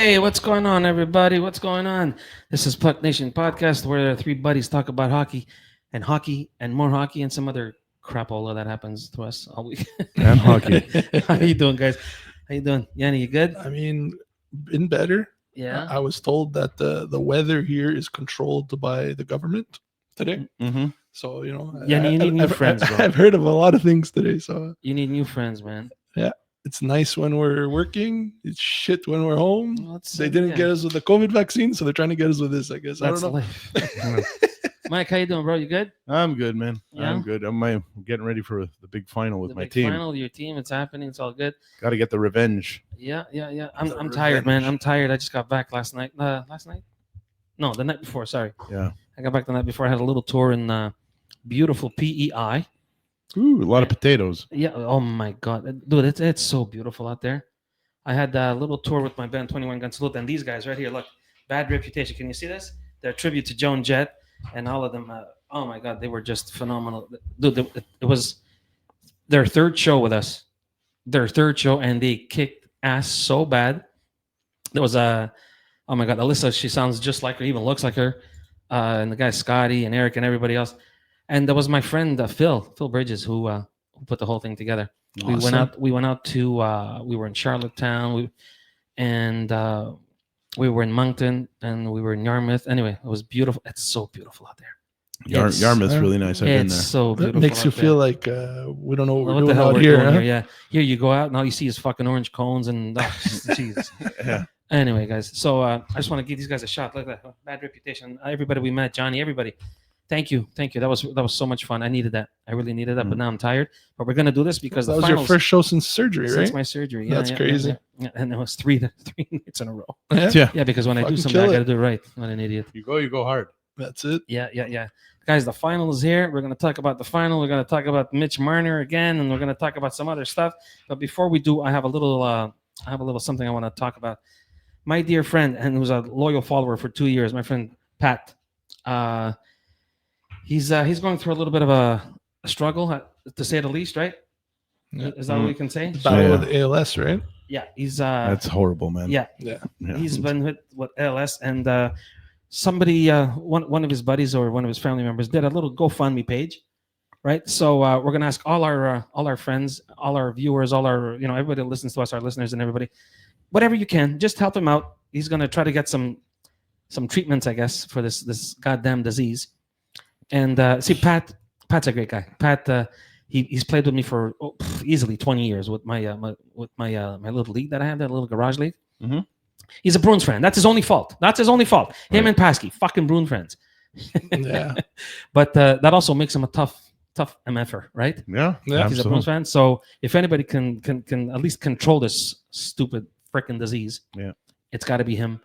Hey, what's going on, everybody? What's going on? This is Puck Nation Podcast, where three buddies talk about hockey, and more hockey, and some other crapola that happens to us all week. And hockey. How you doing, guys? How you doing, Yanni? You good? I mean, been better. Yeah. I was told that the weather here is controlled by the government today. Mm-hmm. So, you know, Yanni, you need new friends, bro. I've heard of a lot of things today. So You need new friends, man. it's nice when we're working. It's shit when we're home. Well, They didn't get us with the COVID vaccine, so they're trying to get us with this, I guess. That's I don't know. life. Mike, how you doing, bro? You good? I'm good, man. Yeah? I'm good. I'm getting ready for the big final with The my big team. final, your team, it's happening. It's all good. Got to get the revenge. Yeah. The I'm tired, man. revenge. I'm tired. I just got back last night. Last night? No, the night before. Sorry. Yeah. I got back the night before. I had a little tour in beautiful PEI. Ooh, a lot of potatoes. Yeah. Oh my God, dude, it's so beautiful out there. I had a little tour with my band, 21 Gun Salute, and these guys right here. Look, Bad Reputation. Can you see this? They're a tribute to Joan Jett, and all of them. Oh my God, they were just phenomenal, dude. It was their third show with us. Their third show, and they kicked ass so bad. There was a. Oh my God, Alyssa. She sounds just like her, even looks like her. And the guys Scotty and Eric and everybody else. And there was my friend Phil Bridges who put the whole thing together. Awesome. We went out to we were in Charlottetown, we were in Moncton, and we were in Yarmouth. Anyway, it was beautiful. It's so beautiful out there. It's- Yarmouth's really nice. I've been It's there. so That beautiful. makes you out there. feel like we don't know what we're What the doing hell out we're here. doing Huh? here? Yeah, here you go out and all you see is fucking orange cones and Jesus. Yeah. Anyway, guys, so I just want to give these guys a shot. Look at that Bad Reputation. Everybody we met, Johnny, everybody. Thank you. That was so much fun. I needed that. I really needed that, but now I'm tired. But we're gonna do this because That the was your finals, first show since surgery, since right? my surgery. That's crazy. Yeah. And it was three nights in a row. Yeah. Yeah, because when I do Fucking something, I kill gotta it. do it right. I'm not an idiot. You go hard. That's it. Yeah. Guys, the final is here. We're gonna talk about the final. We're gonna talk about Mitch Marner again, and we're gonna talk about some other stuff. But before we do, I have a little something I want to talk about. My dear friend, and who's a loyal follower for 2 years, my friend Pat. He's going through a little bit of a struggle, to say the least, right? Yeah. Is that what we can say? Battle Yeah. with ALS, right? Yeah, he's That's horrible, man. yeah, Yeah. Yeah. he's been hit with ALS, and somebody, one of his buddies or one of his family members did a little GoFundMe page, right? So we're gonna ask all our friends, all our viewers, all our everybody that listens to us, our listeners, and everybody, whatever you can, just help him out. He's gonna try to get some treatments, I guess, for this goddamn disease. And see, Pat's a great guy. Pat, he's played with me for easily 20 years with my little league that I have, that little garage league. Mhm. He's a Bruins fan. That's his only fault. Him Right. and Paskey, fucking Bruin friends. Yeah. But that also makes him a tough MFer, right? Yeah. Yeah. He's a Bruins fan. So if anybody can at least control this stupid freaking disease, Yeah. it's got to be him.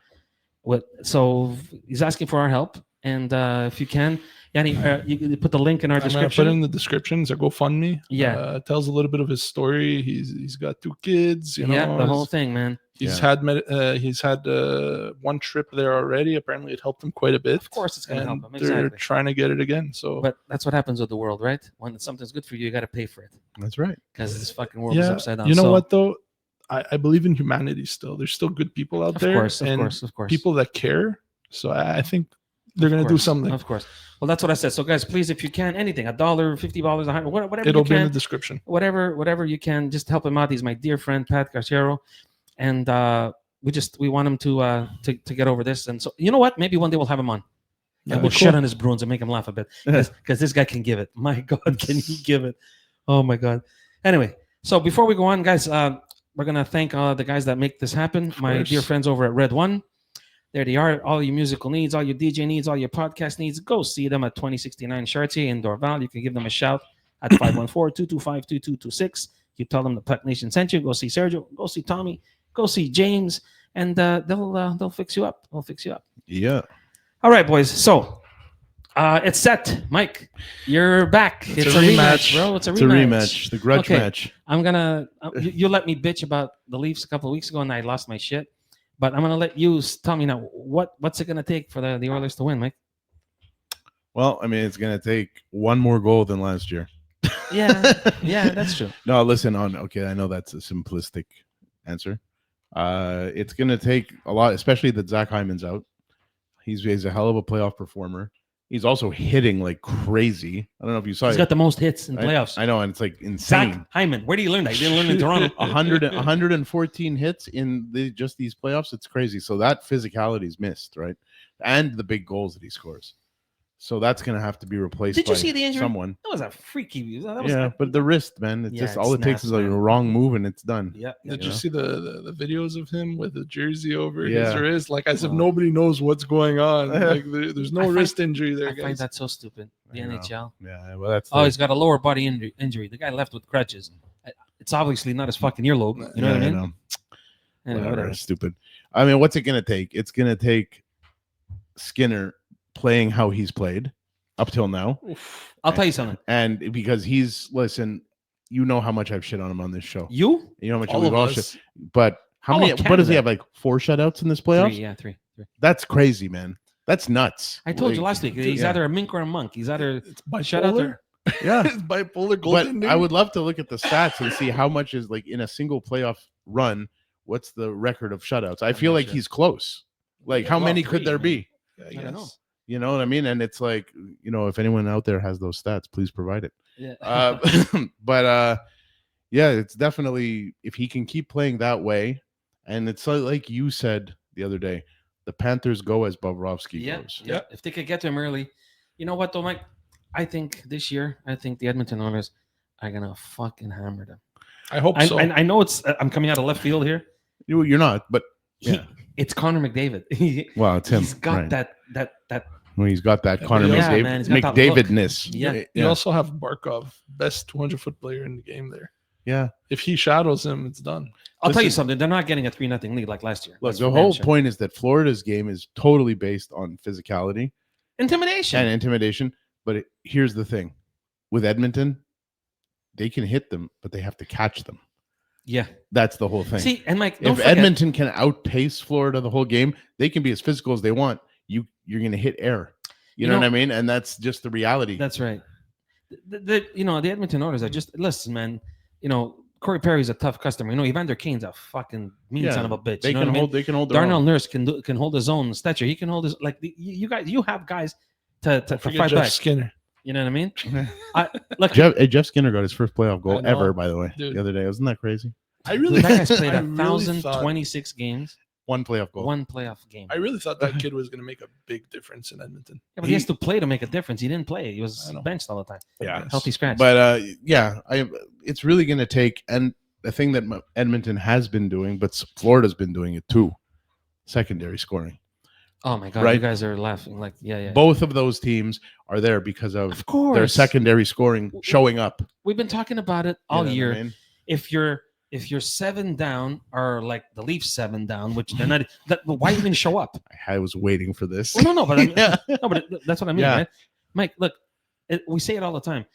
So he's asking for our help, and if you can, Yanni, you put the link in our I'm gonna put description. in the description. It's a GoFundMe. Yeah. Tells a little bit of his story. He's got 2 kids. You know, Yeah, the whole thing, man. He's Yeah. had one trip there already. Apparently, it helped him quite a bit. Of course, it's gonna And help him. they're Exactly. trying to get it again. So But that's what happens with the world, right? When something's good for you, you got to pay for it That's right. because this fucking world is yeah, upside down. you know So, what though? I believe in humanity still. There's still good people out Of there, course, and of course. people that care. So I think they're Of gonna do course, something. Of course. Well, that's what I said. So, guys, please, if you can, anything, $1, $50, $100, whatever It'll you be in can, the description. whatever you can, just help him out. He's my dear friend Pat Garciero, and we want him to get over this. And so, you know what? Maybe one day we'll have him on, Yeah, and we'll cool. shit on his Bruins and make him laugh a bit, because this guy can give it. My God, can he give it? Oh my God. Anyway, so before we go on, guys, we're gonna thank the guys that make this happen. My course. dear friends over at Red One. There they are. All your musical needs, all your DJ needs, all your podcast needs. Go see them at 2069 Chartier in Dorval. You can give them a shout at 514-225-2226. You tell them the Puck Nation sent you. Go see Sergio. Go see Tommy. Go see James, and they'll fix you up. They'll fix you up. Yeah. All right, boys. So it's set. Mike, you're back. It's a rematch, bro. It's a It's a rematch. The grudge Okay. match. I'm gonna. You let me bitch about the Leafs a couple of weeks ago, and I lost my shit. But I'm gonna let you tell me now what's it gonna take for the Oilers to win, Mike? Well, I mean, it's gonna take one more goal than last year. Yeah, that's true. No, listen. Okay, I know that's a simplistic answer, It's going to take a lot, especially that Zach Hyman's out. He's a hell of a playoff performer. He's also hitting like crazy. I don't know if you saw He's it. got the most hits in playoffs. I know, and it's like insane. Zach Hyman, where do you learn that? You didn't learn in Toronto. 114 hits in just these playoffs. It's crazy. So that physicality is missed, right? And the big goals that he scores. So that's going to have to be replaced. Did you by see the injury? someone. That was a freaky. That was But the wrist, man. It's Yeah, just it all it takes is snaps, like a man. wrong move and it's done. Yeah. Did You you know? see the videos of him with the jersey over his Yeah. wrist? Like as if Oh. nobody knows what's going on. Like there's no I find- wrist injury there, I find guys. that so stupid. The I know. NHL. Yeah, well, that's Oh, he's got a lower body injury. The guy left with crutches. It's obviously not his fucking earlobe. You know what I mean? Anyway, Whatever, whatever. stupid. I mean, what's it going to take? It's going to take Skinner playing how he's played up till now. I'll tell you something. And because listen, you know how much I've shit on him on this show. You? You know how much All we've of all us. shit. But how All many? of What does he Canada. have? Like 4 shutouts in this playoffs? Three. That's crazy, man. That's nuts. I told you Like, last week. He's yeah. either a mink or a monk. He's either It's shut out bipolar. there. Yeah. It's bipolar But golden. I would love to look at the stats and see how much is like in a single playoff run. What's the record of shutouts? I feel not like sure. he's close. Like how Well, many 3, could there man. be? Yeah, I don't know. You know what I mean? And it's like, if anyone out there has those stats, please provide it. Yeah. But yeah, it's definitely if he can keep playing that way, and it's like you said the other day, the Panthers go as Bobrovsky goes. Yeah. If they could get to him early, you know what though, Mike? I think this year, the Edmonton Oilers are gonna fucking hammer them. I hope so. I know it's. I'm coming out of left field here. You're not, but yeah. It's Connor McDavid. Well, it's him. He's got right. that. Well, he's got that Yeah, Connor yeah, man, he's got that look. McDavidness. Yeah. You also have Barkov, best 200-foot player in the game there. Yeah. If he shadows him, it's done. I'll tell you Listen. something. They're not getting a 3-0 lead like last year. Look, That's the for whole damn sure. point is that Florida's game is totally based on physicality Intimidation. and intimidation. But here's the thing: with Edmonton, they can hit them, but they have to catch them. Yeah. That's the whole thing. See, and Mike, don't if forget, Edmonton can outpace Florida the whole game, they can be as physical as they want. You're going to hit air. You know what I mean? And that's just the reality. That's right. The Edmonton Oilers are just listen, man. Corey Perry's a tough customer. Evander Kane's a fucking mean Yeah, son of a bitch. they You know can what I mean? hold. They can hold. Their Darnell own. Nurse can hold his own stature. He can hold his you guys. You have guys to Forget fight Jeff back. Skinner. You know what I mean? Look, Jeff Skinner got his first playoff goal I know, ever. By the way, dude. the other day, wasn't that crazy? I really, that guy's played I really thought- 1,026 games, One playoff goal. one playoff game. I really thought that kid was going to make a big difference in Edmonton. Yeah, but he has to play to make a difference. He didn't play. He was I know. benched all the time. Yeah. Healthy scratch. But it's really going to take, and the thing that Edmonton has been doing, but Florida's been doing it too, secondary scoring. Oh my God, Right. you guys are laughing. Like, yeah. Both of those teams are there because of Of course. their secondary scoring showing up We've been talking about it all You know what year. I mean? If you're 7 down, or like the Leafs 7 down, which they're not, why even show up? I was waiting for this. Well, no, but I mean, Yeah. no, but that's what I mean, Yeah. right? Mike, look, we say it all the time.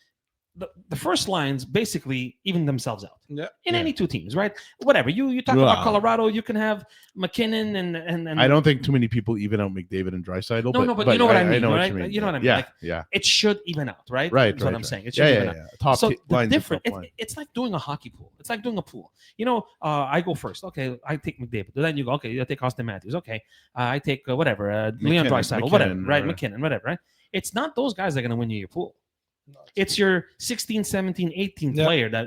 The first lines basically even themselves out. Yeah. In Yeah. any two teams, right? Whatever. You talk Wow. about Colorado, you can have McKinnon and I don't think too many people even out McDavid and Draisaitl. No, but you know what I mean, know right? what you mean. You know what I mean, Yeah, like, yeah. it should even out, right? Right, That's what right, I'm right. saying. It should Yeah, even yeah, out. yeah. Top So t- the line's a different, top line. it's like doing a hockey pool. It's like doing a pool. I go first. Okay, I take McDavid. Then you go. Okay, you take Austin Matthews. Okay, I take whatever, Leon Draisaitl, whatever, right? or- McKinnon, whatever, right? It's not those guys that are going to win you your pool. It's your 16, 17, 18 Yeah. player that,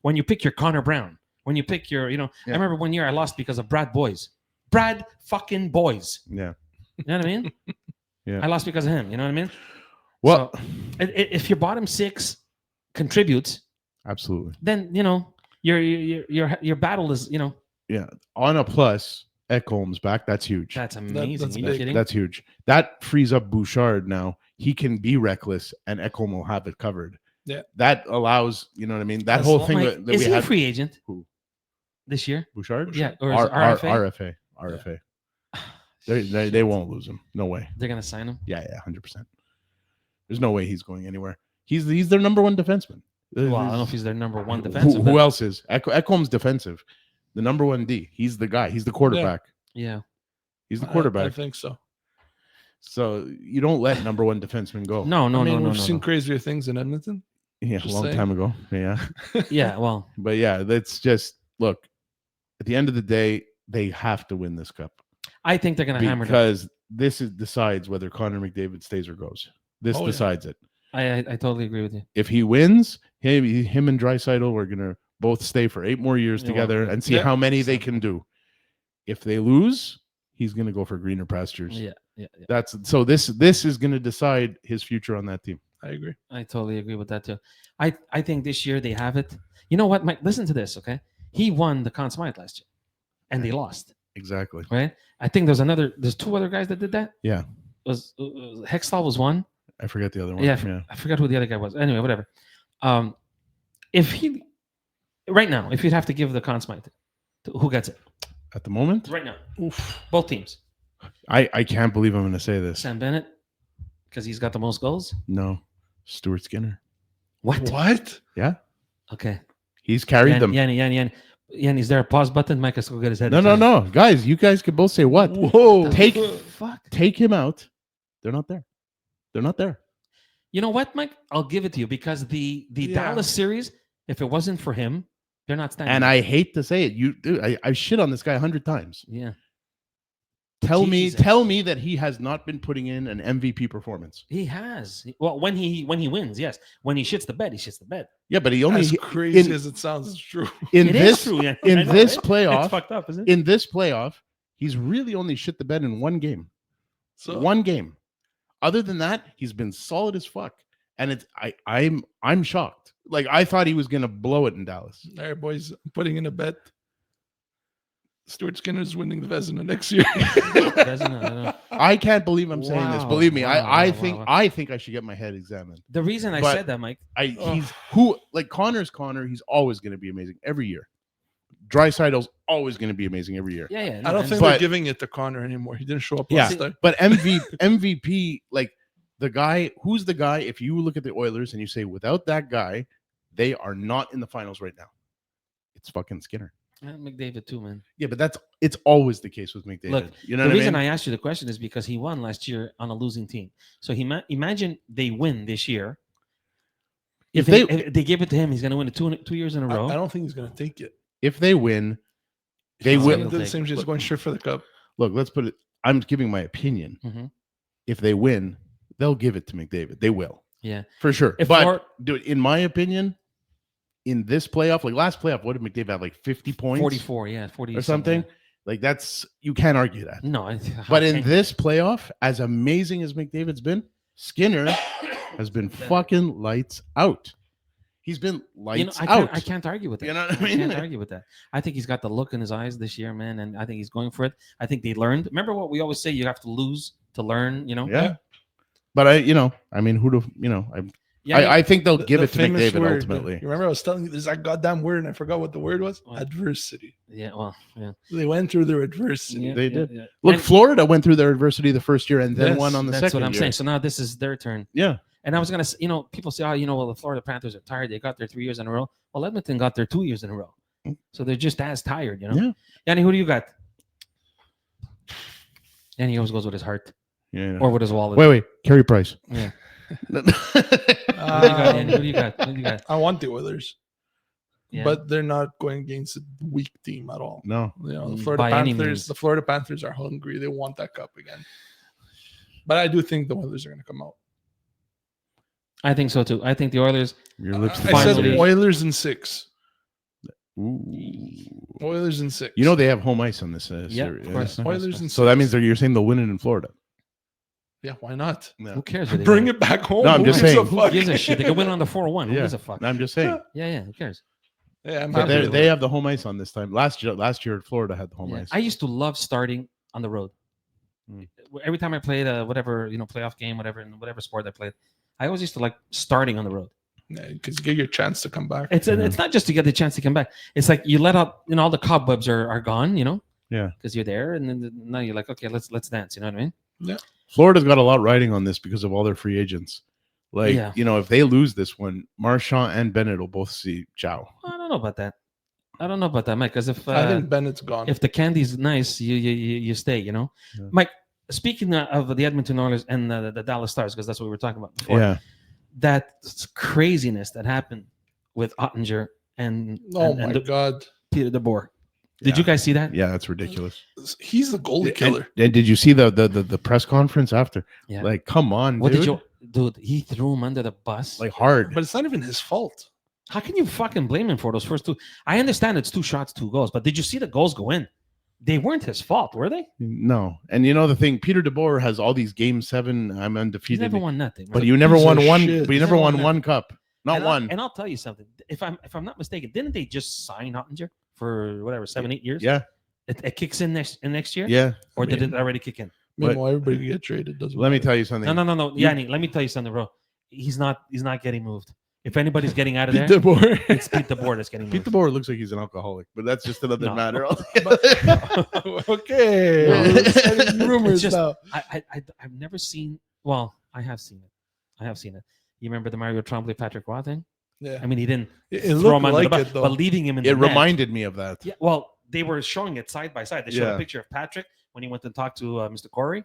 when you pick your Connor Brown, when you pick your, I remember one year I lost because of Brad Boys. Brad fucking Boys. Yeah. You know what I mean? Yeah. I lost because of him. You know what I mean? Well, So, if your bottom 6 contributes, absolutely. then, your battle is, Yeah. On a plus, Ekholm's back. That's huge. that's amazing. that's Are you big. kidding? That's huge. That frees up Bouchard now. He can be reckless, and Ekholm will have it covered. Yeah. That allows, you know what I mean? That That's whole all- thing Mike, that is we he a had. free agent Who? this year? Bouchard? Yeah, or is it RFA? RFA. They won't lose him. No way. They're going to sign him? Yeah, 100%. There's no way he's going anywhere. He's their number one defenseman. Well, I don't know if he's their number one Who- defensive. Who else is? Ekholm's defensive. The number one D. He's the guy. He's the quarterback. Yeah. He's the I quarterback. think so. So you don't let number one defenseman go. No, I mean, no. we've seen crazier things in Edmonton. Yeah, a Just long saying. time ago. Yeah. Yeah, well, But yeah, that's just look, at the end of the day, they have to win this cup I think they're going to hammer them. because decides whether Connor McDavid stays or goes. This Oh, yeah. decides it. I totally agree with you. If he wins, him and Draisaitl are gonna both stay for 8 more years Yeah, together well, and see yeah. how many they can do. If they lose, he's gonna go for greener pastures. Yeah. That's so. This is gonna decide his future on that team. I agree. I totally agree with that too. I think this year they have it. You know what, Mike? Listen to this, okay? He won the Conn Smythe last year, and they lost. Exactly. Right? I think there's 2 other guys that did that. Yeah. Was Hextall was one. I forget the other one. Yeah, I forgot who the other guy was. Anyway, whatever. If he right now, if you'd have to give the Conn Smythe, who gets it At the moment, right now? Oof. Both teams. I can't believe I'm gonna say this. Sam Bennett, because he's got the most goals. No, Stuart Skinner. What? Yeah, Okay. he's carried them. Yanni, is there a pause button? Mike has to go get his head. No, guys, you guys could both say what? Whoa. Take him out. They're not there. They're not there. You know what, Mike? I'll give it to you because the Yeah. Dallas series, if it wasn't for him, they're not standing. And I hate to say it, I shit on this guy 100 times. Yeah. Tell Jesus. me that he has not been putting in an MVP performance. He has. Well, when he wins, yes. When he shits the bed, he shits the bed. Yeah, but he only As crazy as it sounds, it's true. in It this is true. Yeah. in I know, this right? playoff. It's fucked up, isn't it? In this playoff, he's really only shit the bed in one game. So One game. Other than that, he's been solid as fuck. And it's I'm shocked. Like I thought he was gonna blow it in Dallas. all right, boys, I'm putting in a bet. Stuart Skinner's winning the Vezina next year. Doesn't it? I don't know. I can't believe I'm saying this. Wow, Believe me, I wow, think wow. I think I should get my head examined. The reason I But- said that, Mike, He's who like Connor's Connor. He's always going to be amazing every year. Draisaitl's always going to be amazing every year. yeah. I don't think But- they're giving it to Connor anymore. He didn't show up Yeah. last time. But MVP, like the guy, who's the guy? If you look at the Oilers and you say without that guy, they are not in the finals right now. It's fucking Skinner. McDavid too, man. Yeah, but it's always the case with McDavid. Look, you know The what reason I mean? I asked you the question is because he won last year on a losing team. So imagine they win this year. If they give it to him, he's going to win it 2 years in a row. I don't think he's going to take it. If they win, they He's will. gonna Do the take same it. shit. He's going straight for the cup. Look, let's put it. I'm giving my opinion. Mhm. If they win, they'll give it to McDavid. They will. Yeah. For sure. If But Flor- dude, in my opinion, in this playoff, like last playoff, what did McDavid have? Like 50 points 44, yeah, 40 or something? Like that's you can't argue that. No, But in this playoff, as amazing as McDavid's been, Skinner has been fucking lights out. He's been lights out. I can't argue with that. You know what I I mean? can't argue with that. I think he's got the look in his eyes this year, man, and I think he's going for it. I think they learned. Remember what we always say: you have to lose to learn. You know. Yeah. But I mean, who do Yeah. I think they'll give The it to famous McDavid word, ultimately. You remember I was telling you this that goddamn word and I forgot what the word was? What? Adversity. yeah. Well. Yeah. They went through their adversity. Yeah, They yeah, did. yeah. Look, And Florida went through their adversity the first year and then Yes, won on the that's second what I'm year. saying. So now this is their turn. Yeah. And I was gonna, people say, well, the Florida Panthers are tired. They got their 3 years in a row. Well, Edmonton got their 2 years in a row, so they're just as tired, Yeah. Yanni, who do you got? Yanni always goes with his heart Yeah. or with his wallet. Wait. Carey Price. Yeah. Uh, Who do you got, Yanni? Who do you got? Who do you got? I want the Oilers, Yeah. but they're not going against a weak team at all. No. You know, the Mm, Florida by any Panthers. means. The Florida Panthers are hungry. They want that cup again. But I do think the Oilers are going to come out. I think so too. I think the Oilers. Your lips. I said Finally. Oilers in 6. Ooh. Oilers in 6. You know they have home ice on this Yeah, series. of course. Oilers in So that 6. means you're saying they'll win it in Florida. Yeah, why not? No. Who cares? where they Bring go? it back home. No, I'm Who just gives a saying. Who fuck? gives a shit? They can win on the 4-1. Who Yeah. gives a fuck? I'm just saying. Yeah. Who cares? Yeah, I'm But happy. They, with they it. have the home ice on this time. Last year, Florida had the home Yeah. ice. I used to love starting on the road. Mm. Every time I played whatever playoff game, whatever in whatever sport I played, I always used to like starting on the road. Because you get your chance to come back. It's not just to get the chance to come back. It's like you let out, all the cobwebs are gone, Yeah. because you're there, and then now you're like, okay, let's dance. You know what I mean? Florida's got a lot riding on this because of all their free agents. Like, Yeah. if they lose this one, Marchand and Bennett will both see ciao. I don't know about that. Mike. Because if I think Bennett's gone. if the candy's nice, you stay. Yeah. Mike. Speaking of the Edmonton Oilers and the Dallas Stars, because that's what we were talking about before. Yeah. That craziness that happened with Ottinger and oh and my the- God. Peter DeBoer. Did you guys see that? Yeah, that's ridiculous. He's the goalie killer. And did you see the press conference after? Yeah. Like, come on, What dude. did you, dude? He threw him under the bus. Like hard. But it's not even his fault. How can you fucking blame him for those first two? I understand it's 2 shots, 2 goals, but did you see the goals go in? They weren't his fault, were they? No. And you know the thing, Peter DeBoer has all these game 7. I'm He undefeated. never won nothing. But right? you never piece won of one. shit. But you never won one cup. Not and one. And I'll tell you something. If I'm not mistaken, didn't they just sign Ottinger for whatever 7-8 years? Yeah. It kicks in next year. Yeah. Or did it already kick in? Meanwhile, everybody can get traded. Doesn't Let me matter. tell you something. No. Yanni, let me tell you something, bro. He's not getting moved. If anybody's getting out of Pete there, DeBoer. it's Pete DeBoer that's getting Pete moved. DeBoer looks like he's an alcoholic, but that's just another No. matter. Okay. No. We're starting rumors It's just- now. I've never seen. Well, I have seen it. You remember the Mario Tremblay Patrick Roy thing? Yeah. I mean, he didn't It throw looked him under the like bus, it, though. but leaving him in the It net. reminded me of that. Yeah, well, they were showing it side by side. They showed Yeah. a picture of Patrick when he went to talk to Mr. Corey,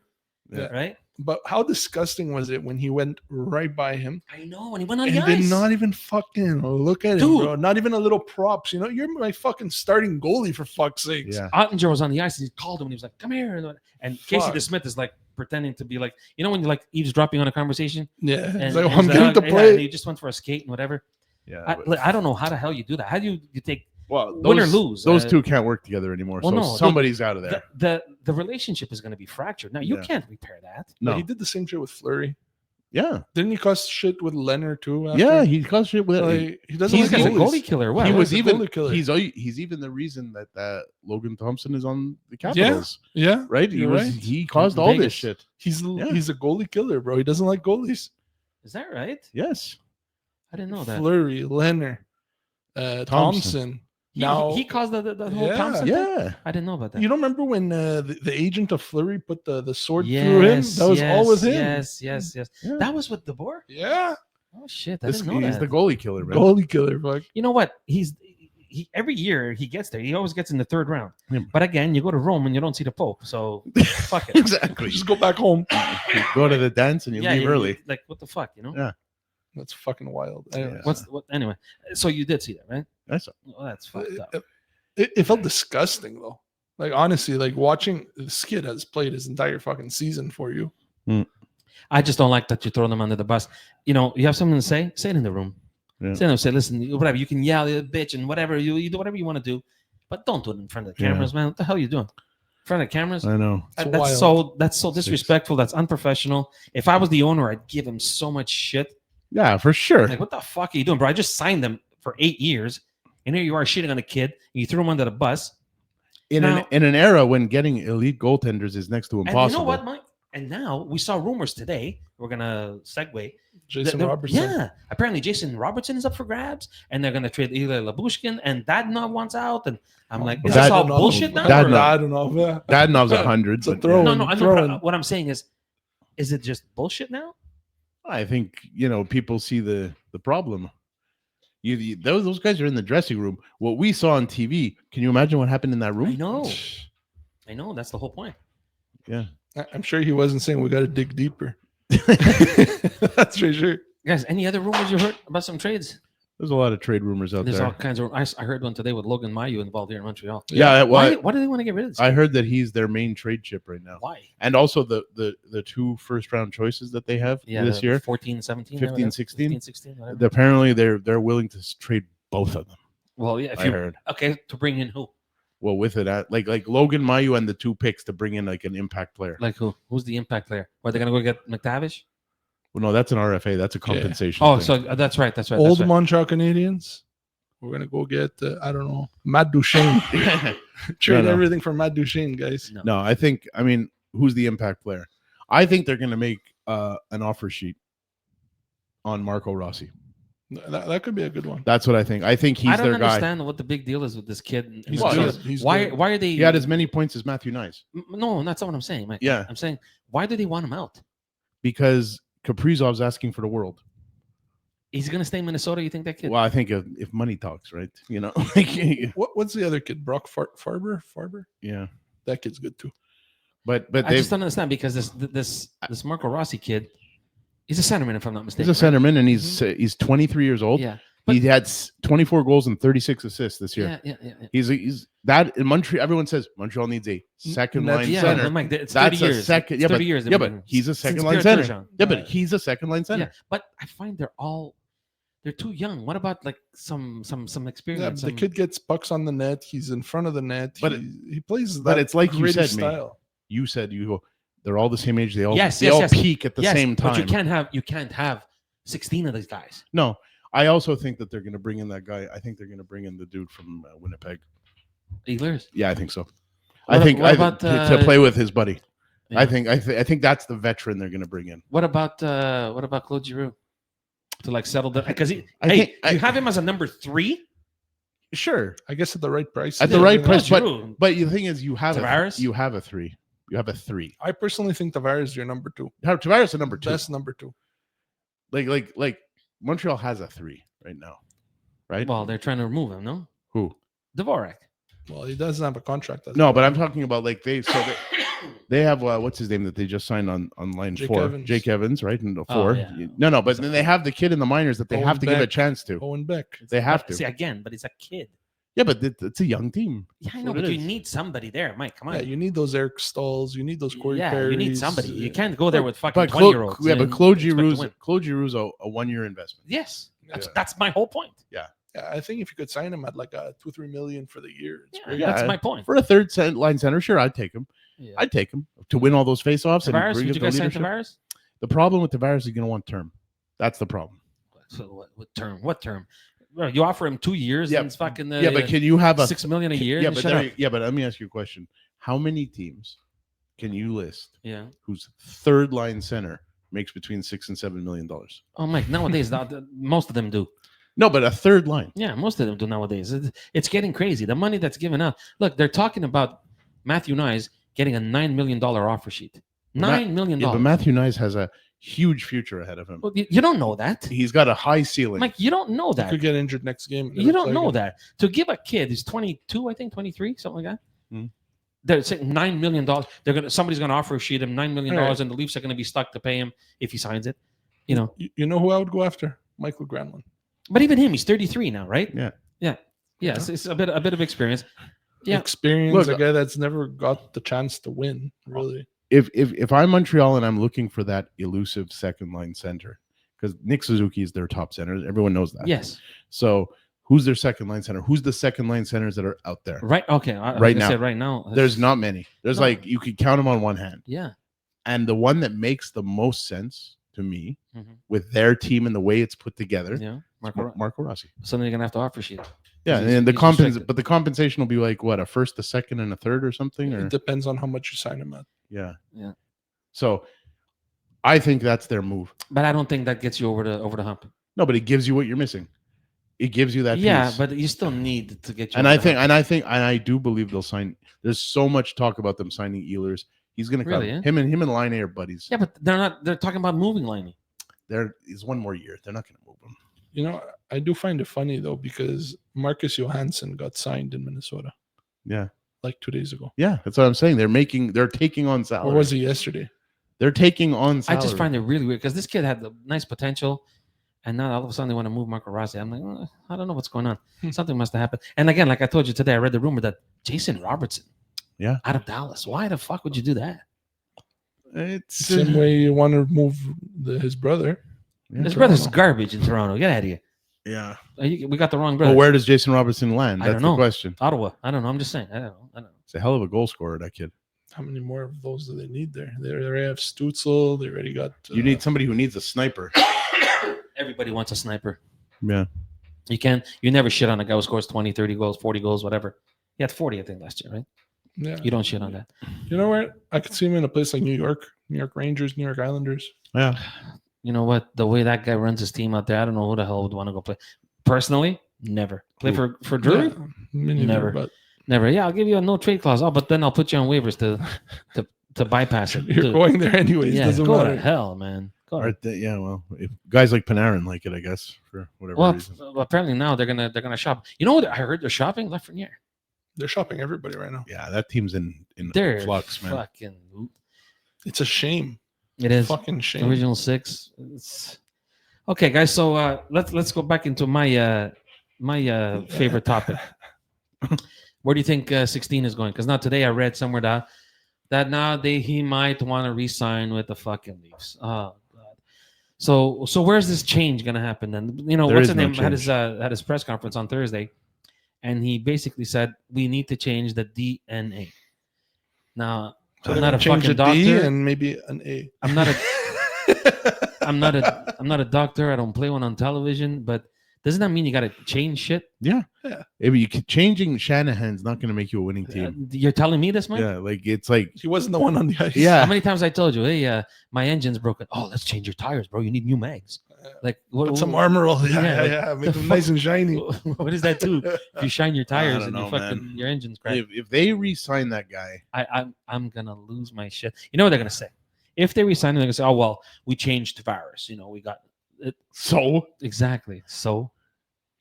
Yeah. right? But how disgusting was it when he went right by him I know when he went on and the did ice. not even fucking look at him, Dude. bro? Not even a little props. You know, you're my fucking starting goalie for fuck's sakes. Yeah. Ottinger was on the ice and he called him and he was like, "Come here!" And Casey Fuck. DeSmith is like pretending to be like, you know, when you're like eavesdropping on a conversation. Yeah. And, It's like, and I'm he's getting to yeah, play. and he just went for a skate and whatever. Yeah. I don't know how the hell you do that. How do you take Well, win or lose? Those two can't work together anymore. well, so no, dude, somebody's out of there. the relationship is going to be fractured. Now you Yeah. can't repair that. But No. he did the same shit with Fleury. Yeah. Didn't he cause shit with Leonard too? After? Yeah. He caused shit with it. Like, he doesn't He's like a goalies. goalie killer. Well, He Yeah, was he's a even goalie killer. he's even the reason that Logan Thompson is on the Capitals. Yeah. Right? You're right. He caused all this Vegas. shit. He's Yeah. he's a goalie killer, bro. He doesn't like goalies. is that right? Yes. I didn't know that. Fleury, Leonard, Thompson. Now He caused the whole Yeah. Thompson thing? Yeah. I didn't know about that. you don't remember when the agent of Fleury put the sword through him? That was all with him. Yes. Yeah. That was with DeBoer? Yeah. Oh shit, I This, didn't know he's that. the goalie killer, man. Goalie killer. Fuck. You know what? He every year he gets there. He always gets in the 3rd round. Yeah. But again, you go to Rome and you don't see the Pope. So fuck it. Exactly. Just go back home. You go to the dance and you leave you- early. Like what the fuck, you know? Yeah. That's fucking wild. Anyways. What anyway? So you did see that, right? That's Oh, that's fucked up. It felt disgusting though. Like honestly, like watching this kid has played his entire fucking season for you. I just don't like that you throw them under the bus. You know, you have something to say it in the room. Yeah. Say to them, say, listen, whatever, you can yell, you bitch, and whatever, you do whatever you want to do, but don't do it in front of the Yeah. cameras, man. What the hell are you doing? In front of the cameras? I know. It's That's so disrespectful. That's unprofessional. If I was the owner, I'd give him so much shit. Yeah, for sure. Like, what the fuck are you doing, bro? I just signed them for 8 years, and here you are shitting on a kid, and you threw him under the bus. In an era when getting elite goaltenders is next to impossible. And you know what, Mike? And now we saw rumors today. We're gonna segue. Jason The- Robertson. Yeah, apparently Jason Robertson is up for grabs, and they're gonna trade Ilya Labushkin, and Dadonov wants out, and I'm like, is this all Dadonov- bullshit now? Dadonov. or- I don't know. Yeah. Dadonov's 100. It's a but throw. No, I know. Throwing. But what I'm saying is it just bullshit now? I think people see the problem. Those guys are in the dressing room. What we saw on TV. Can you imagine what happened in that room? I know. That's the whole point. Yeah. I'm sure he wasn't saying we got to dig deeper. That's for sure. Guys, any other rumors you heard about some trades? There's a lot of trade rumors out There's there. all kinds of. I heard one today with Logan Mayu involved here in Montreal. Yeah. Well, Why do they want to get rid of this? I heard that he's their main trade chip right now, Why? and also the 2 first-round choices that they have this year, 14, 17, 15, 16. 15, 16, whatever. apparently they're willing to trade both of them. Well, yeah. If I you heard. okay to bring in who? Well, with it at like Logan Mayu and the 2 picks to bring in like an impact player. Like who? Who's the impact player? Are they gonna go get McTavish? Well, no, that's an RFA. That's a compensation. Oh, thing. so that's right. That's right. Old that's right. Montreal Canadiens. We're gonna go get I don't know, Matt Duchene. Trade No. everything for Matt Duchene, guys. No. No, I mean, who's the impact player? I think they're going to make an offer sheet on Marco Rossi. That could be a good one. That's what I think. I think I he's don't their guy. understand what the big deal is with this kid. in He's Minnesota. good. He's why? good. Why are they? He had as many points as Matthew Nyes No, that's not what I'm saying, Mike. Yeah. I'm saying why do they want him out? because Kaprizov's asking for the world. He's gonna stay in Minnesota. You think that kid? Well, I think if money talks, right? Like, What's the other kid? Brock Farber? yeah. That kid's good too. But I they just don't understand because this Marco Rossi kid, he's a centerman if I'm not he's mistaken. a right? centerman and he's 23 years old. Yeah, He had 24 goals and 36 assists this year. Yeah. He's that in Montreal. Everyone says Montreal needs a second line Yeah, center. I'm like, it's That's 30 a years. second. It's Yeah, 30 but years. yeah, but he's a second line center. Yeah, but he's a second line center. Yeah, but I find they're too young. What about like some Yeah, experience? the kid gets pucks on the net. He's in front of the net. But he plays. but that it's like you gritty said, style. You said they're all the same age. They all Yes, peak at the same time. But you can't have 16 of these guys. No, I also think that they're going to bring in that guy. I think they're going to bring in the dude from Winnipeg. Eaglers. Yeah, I think so. What I think about, to play with his buddy. Yeah. I think that's the veteran they're going to bring in. What about Claude Giroux to like settle the because you have him as a number 3? Sure, I guess at the right price. at the right price, Giroux. but the thing is, you have Tavares? you have a 3. You have a 3. I personally think Tavares is your number 2. You have Tavares a number 2. Best number 2. Like Montreal has a 3 right now, right? Well, they're trying to remove him. No, Who? Dvorak. Well, he doesn't have a contract. No, but I'm talking about like they have what's his name that they just signed on line Jake 4, Evans. Jake Evans, right? In the Oh, 4. yeah. No, but then they have the kid in the minors that they Owen have to give a Beck. chance to. Owen Beck. They have But, to. see again, but he's a kid. Yeah, but it's a young team. Yeah, I That's know, what but it you is. need somebody there, Mike. Come on. Yeah, you need those Eric Stalls. You need those Corey Yeah, Perrys. you need somebody. You can't go there with fucking But 20-year-olds. yeah, but Claude Giroux's a 1-year investment. Yes, Yeah. that's my whole point. Yeah, I think if you could sign him at like a 2-3 million for the year, it's Yeah, great. Yeah. that's my point. For a third line center, sure, I'd take him. Yeah. I'd take him to win all those faceoffs and Tavares, bring would up you the guys sign leadership. Tavares? The problem with Tavares is you're going to want term. That's the problem. So what term? What term? Well, you offer him 2 years Yeah, and it's fucking Yeah, but can you have a $6 million a year? Yeah, Shut but up. but let me ask you a question. How many teams can you list Yeah. whose third line center makes between $6 and $7 million? Oh, Mike. Nowadays, most of them do. No, but a third line. Yeah, most of them do nowadays. It's getting crazy. The money that's given out. Look, they're talking about Matthew Nyes getting a $9 million offer sheet. $9 million. Yeah, but Matthew Nyes has a huge future ahead of him. Well, you don't know that. He's got a high ceiling. Mike, you don't know He that. could get injured next game. You don't know that. To give a kid who's 22, I think 23, something like that. Mhm. They're saying $9 million. Somebody's gonna offer a sheet him $9 million, All right. and the Leafs are gonna be stuck to pay him if he signs it. You know. You know who I would go after? Michael Granlund. But even him, he's 33 now, right? Yeah. Yeah. Yeah. It's a bit of experience. Yeah. Experience, Look, a guy that's never got the chance to win, really. If I'm Montreal and I'm looking for that elusive second line center, because Nick Suzuki is their top center, everyone knows that. Yes. So who's their second line center? Who's the second line centers that are out there? Right. Okay. Right now. Right now. There's not many. There's No. like you could count them on one hand. Yeah. And the one that makes the most sense to me Mhm. with their team and the way it's put together, Yeah. Marco Rossi. So then you're gonna have to offer sheet. Yeah, He's- and the he's restricted. but the compensation will be like what, a first, a second, and a third or something, or It depends on how much you sign him at. yeah. Yeah. So I think that's their move. But I don't think that gets you over the hump. No, but it gives you what you're missing. It gives you that Yeah, piece. but you still need to get you. and over I the think hump. and I do believe they'll sign. There's so much talk about them signing Ehlers. He's gonna come. Really, yeah? Him and Line A are buddies. Yeah, but they're not. They're talking about moving Liney. There is one more year. They're not gonna move him. You know, I do find it funny though because Marcus Johansson got signed in Minnesota Yeah. like 2 days ago. Yeah, that's what I'm saying. They're taking on salary. Or was he yesterday? They're taking on salary. I just find it really weird because this kid had the nice potential, and now all of a sudden they want to move Marco Rossi. I'm like, I don't know what's going on. Something must have happened. And again, like I told you today, I read the rumor that Jason Robertson, Yeah. out of Dallas. Why the fuck would you do that? It's Same way you want to move his brother. yeah. His brother's garbage in Toronto. Get out of here. Yeah. We got the wrong brother. Well, where does Jason Robertson land? I That's don't the know. question. Ottawa. I don't know. I'm just saying. I don't know. It's a hell of a goal scorer, that kid. How many more of those do they need there? They already have Stutzel. They already got. You need somebody who needs a sniper. Everybody wants a sniper. Yeah. You never shit on a guy who scores 20, 30 goals, 40 goals, whatever. He had 40, I think, last year, right? Yeah. You don't shit on that. You know what? I could see him in a place like New York Rangers, New York Islanders. Yeah. You know what? The way that guy runs his team out there, I don't know who the hell would want to go play. Personally, never. Play Who? for Drury? Yeah, me neither, Never. But Never. Yeah, I'll give you a no trade clause. Oh, but then I'll put you on waivers to bypass it. you're Dude, going there anyways. yeah, Doesn't go matter. to hell, man. Go to- Yeah, well, if guys like Panarin like it, I guess, for whatever Well, reason. apparently now they're gonna shop. You know what? I heard they're shopping Lafreniere. They're shopping everybody right now. Yeah, that team's in They're flux, man. It's a shame. It is Fucking shame. original 6. Okay, guys. So let's go back into my favorite topic. Where do you think 16 is going? Because now today I read somewhere that now he might want to re-sign with the fucking Leafs. Oh God. So where's this change gonna happen then? You know, There what's is his no name had his press conference on Thursday, and he basically said we need to change the DNA. Now So I'm they're not a gonna change fucking a D doctor. and maybe an A. I'm not a I'm not a doctor. I don't play one on television, but doesn't that mean you got to change shit? Yeah. Yeah. If you changing Shanahan's not going to make you a winning team. You're telling me this, man? Yeah, like it's like He wasn't the one on the ice. yeah. How many times I told you, hey, my engine's broken. Oh, let's change your tires, bro. You need new mags. Like Put some armor all. Yeah, Yeah, like, yeah. the Make them fuck- nice and shiny. What does that do? If you shine your tires don't and know, you fucking man. your engine's cracked, If they re-sign that guy, I'm gonna lose my shit. You know what they're gonna say? If they resign him, they're gonna say, "Oh well, we changed Tavares. You know, we got it so exactly." So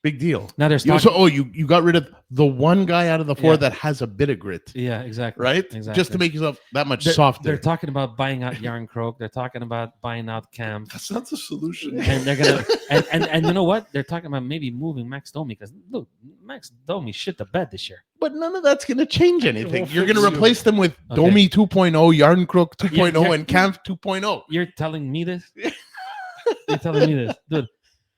big deal. now there's So you got rid of the one guy out of the four Yeah. that has a bit of grit, yeah, exactly, right? Exactly. Just to make yourself that much They're softer. talking about buying out Yarn Croak. They're talking about buying out Cam. That's not the solution. And they're gonna and you know what? They're talking about maybe moving Max Domi because look, Max Domi shit the bed this year. But none of that's going to change anything. won't You're going to fix you. replace them with Okay. Domi 2.0, Yarncrook 2.0, Yeah, and Camp 2.0. You're telling me this? You're telling me this, dude?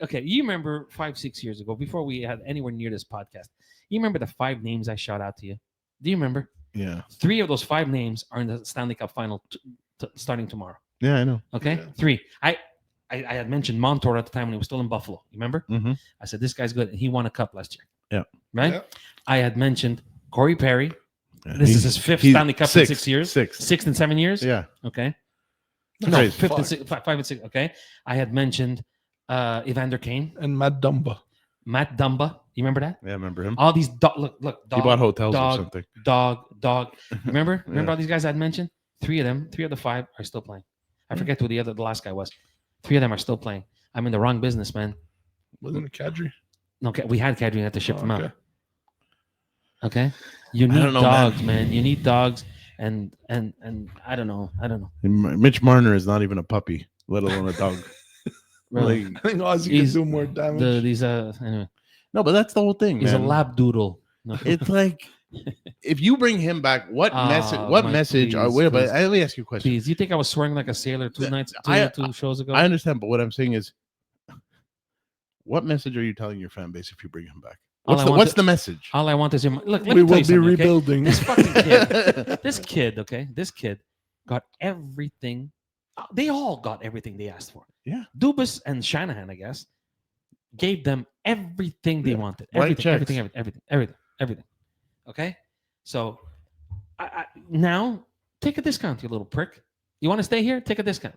Okay, you remember 5-6 years ago, before we had anywhere near this podcast, you remember the 5 names I shot out to you? Do you remember? Yeah. 3 of those 5 names are in the Stanley Cup Final starting tomorrow. Yeah, I know. Okay, Yeah. 3. I had mentioned Montour at the time when he was still in Buffalo. You remember? Mm-hmm. I said this guy's good. He won a cup last year. Yeah. Right. Yeah. I had mentioned Corey Perry. This is his 5th Stanley Cup in 6 years. 6th in 7 years. Yeah. Okay. That's No, crazy. 5th and 6, 5 and 6. Okay. I had mentioned Evander Kane, And Matt Dumba. Matt Dumba. You remember that? Yeah, I remember him. All these look. He Dog, bought hotels or dog, something. Dog. Remember? Yeah. Remember all these guys I had mentioned? 3 of them, 3 of the 5 are still playing. I Hmm. forget who the last guy was. 3 of them are still playing. I'm in the wrong business, man. Wasn't it Kadri? No, we had Kadri had to ship Oh, them out. okay. Okay, you I need don't know, dogs, man. You need dogs, and I don't know. And Mitch Marner is not even a puppy, let alone a dog. Really. Like, I think Ozzy He's- could do more damage. These anyway, no, but that's the whole thing, he's man. a lab doodle. No. It's like if you bring him back, what message? Oh, What Mike, message? please, wait, but please. let me ask you a question. Please, you think I was swearing like a sailor two shows ago? I understand, but what I'm saying is, what message are you telling your fan base if you bring him back? All I want What's to- the message? All I want is look. Let we me tell will you be something, okay? rebuilding. This fucking kid, this kid got everything. They all got everything they asked for. Yeah. Dubas and Shanahan, I guess, gave them everything they Yeah. wanted. Write Everything, checks. everything. Okay, so now take a discount, you little prick. You want to stay here? Take a discount,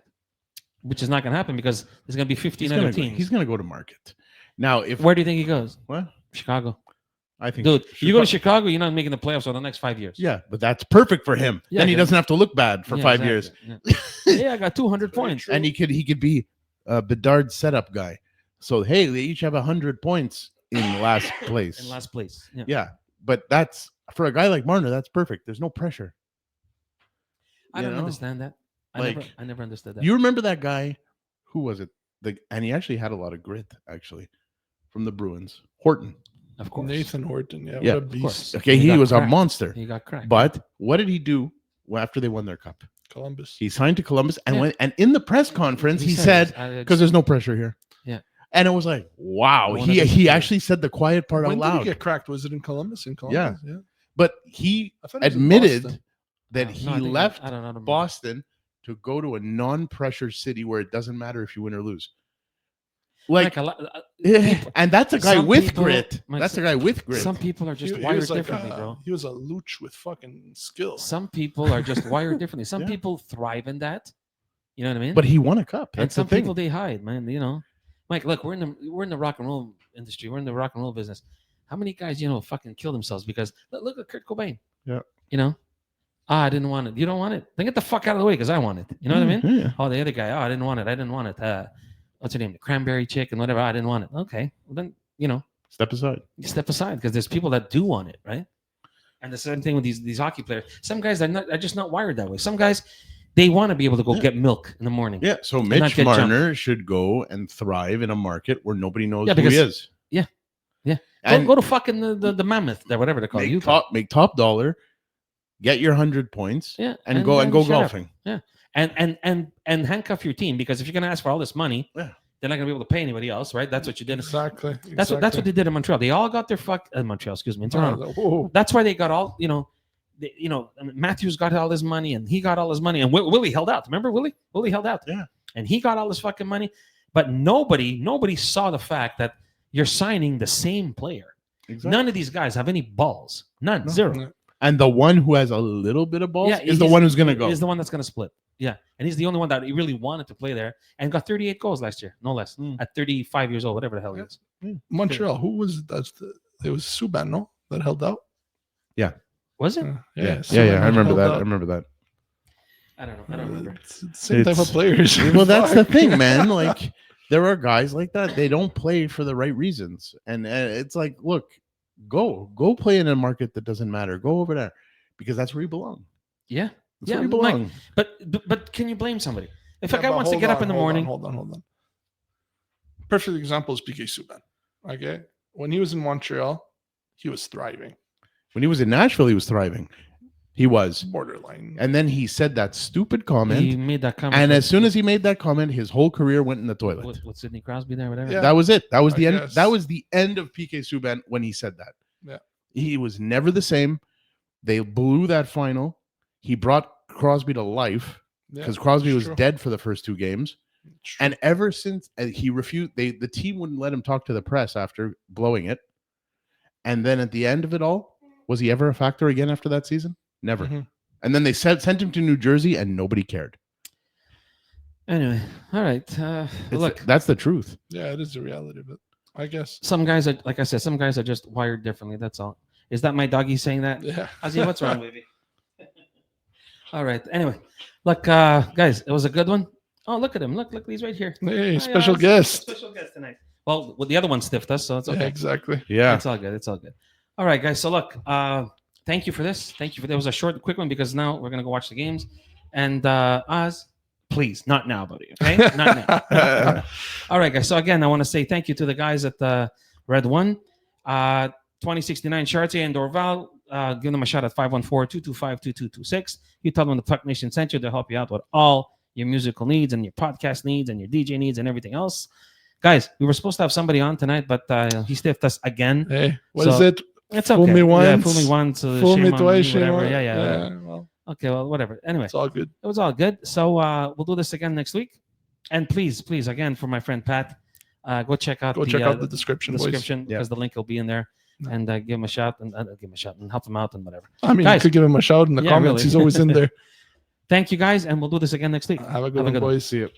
which is not going to happen because there's going to be 15 other teams. He's gonna go to market. Now, if Where do you think he goes? what Chicago. I think, Dude, you go to Chicago, you're not making the playoffs for the next 5 years. Yeah, but that's perfect for him. Yeah, then he yeah. doesn't have to look bad for Yeah, 5 exactly. years, Yeah, I got 200 points. and he could be a Bedard setup guy. So hey, they each have 100 points in last place. In last place. Yeah. Yeah, but that's for a guy like Marner. That's perfect. There's no pressure. I You don't know? understand that. I Like, never understood that. You remember that guy? Who was it? And he actually had a lot of grit, actually, from the Bruins. Horton. Of course. Nathan Horton. Yeah, Yeah, what a of course. beast. Okay, He he got was a cracked. monster. He got cracked. But what did he do after they won their cup? Columbus. He signed to Columbus, and Yeah. and in the press conference, he said, "Because there's no pressure here." Yeah. And it was like, wow. One of He his- he actually said the quiet part When out did he loud. get cracked? Was it in Columbus? In Columbus? Yeah. But he I thought it was in admitted Boston. that No, he I think- left I don't know. Boston to go to a non-pressure city where it doesn't matter if you win or lose. Like, a lot, and that's a guy some with people- grit. Mike, That's a guy with grit. some people are just He wired was like differently, bro. He was a looch with fucking skill. Some people are just wired differently. Some Yeah. people thrive in that. You know what I mean? But he won a cup. and That's the some thing. people they hide, man. You know, Mike. Look, we're in the rock and roll industry. We're in the rock and roll business. How many guys fucking kill themselves because look at Kurt Cobain. Yeah. You know, I didn't want it. You don't want it. Then get the fuck out of the way because I want it. You know what I mean? Yeah. Oh, the other guy. Oh, I didn't want it. What's her name? The cranberry chick and whatever. I didn't want it. Okay. Well, then, Step aside. you step aside because there's people that do want it, right? And the same thing with these hockey players. Some guys are just not wired that way. Some guys, They want to be able to go Yeah. get milk in the morning. Yeah. So not Mitch get jumped. Marner should go and thrive in a market where nobody knows Yeah, who he because- is. Yeah. And Go to fucking the mammoth, there, whatever they call it. make top dollar, get your 100 points, Yeah, and go then shut up. golfing. And handcuff your team, because if you're gonna ask for all this money, Yeah. they're not gonna be able to pay anybody else, right? That's what you did. Exactly. That's what they did in Montreal. They all got their Montreal, excuse me, in Toronto. Whoa. That's why they got all, Matthews got all his money, and he got all his money, and Willie held out. Remember Willie? Willie held out. Yeah. And he got all his fucking money, but nobody saw the fact that you're signing the same player. Exactly. None of these guys have any balls. None. No, Zero. no. And the one who has a little bit of balls is the he's- one who's going to go. Is the one that's going to split. Yeah, and he's the only one that he really wanted to play there and got 38 goals last year, no less, at 35 years old, whatever the hell he is. Montreal. Who was that? It was Subban, no? That held out. Was it? Yeah. Subban I remember held that. out. I remember that. I don't know. I don't remember. It's the same type of It's- players. Well, that's the thing, man. Like, there are guys like that. They don't play for the right reasons, and it's like, look, go play in a market that doesn't matter. Go over there because that's where you belong. Yeah, That's Yeah, where you Mike, belong. but can you blame somebody if a Yeah, guy but wants to hold get up on, in the hold on, morning? Hold on. Perfect example is PK Subban. Okay, when he was in Montreal, he was thriving, When he was in Nashville, he was thriving. He was, borderline. and then he said that stupid comment. He made that comment, And as soon as he made that comment, his whole career went in the toilet. with Sidney Crosby there, whatever. Yeah. That was it. That was I the end. guess. That was the end of PK Subban when he said that. Yeah. He was never the same. They blew that final. He brought Crosby to life Yeah, because Crosby it's was true. dead for the first 2 games. It's true. And ever since he refused, the team wouldn't let him talk to the press after blowing it. And then at the end of it all, was he ever a factor again after that season? Never. Mhm. And then they sent him to New Jersey, and nobody cared. Anyway, all right. Look, That's the truth. Yeah, it is the reality, but I guess. some guys are, like I said, some guys are just wired differently. That's all. Is that my doggy saying that? Yeah. Ozzy, what's wrong with you? All right. Anyway, look, guys, it was a good one. Oh, look at him. Look, he's right here. Hey, Hi, special Oz. guest. Special guest tonight. Well, the other one stiffed us, so it's Yeah, okay. exactly. Yeah. It's all good. It's all good. All right, guys. So look, thank you for this. Thank you for that. It was a short, quick one because now we're gonna go watch the games. And Oz, please, not now, buddy. Okay, not now. All right, guys. So again, I want to say thank you to the guys at the Red One, 2069 Chartier and Dorval. Give them a shot at 514-225-2226. You tell them the Puck Nation sent you. They'll help you out with all your musical needs and your podcast needs and your DJ needs and everything else. Guys, we were supposed to have somebody on tonight, but he stiffed us again. Hey, what is So- it? It's Fool okay. me Yeah, once, fool me once. Fool shame me on twice, me, shame whatever. on- Yeah. Well, Okay, well, whatever. Anyway, it's all good. it was all good. So we'll do this again next week. And please, again, for my friend Pat, go check out Go check out the description, boys. description Yeah. because the link will be in there. No. And give him a shot and help him out and whatever. I mean, Guys. you could give him a shout in the Yeah, comments. really. He's always in there. Thank you guys, and we'll do this again next week. Have a good one, one. boys. See you.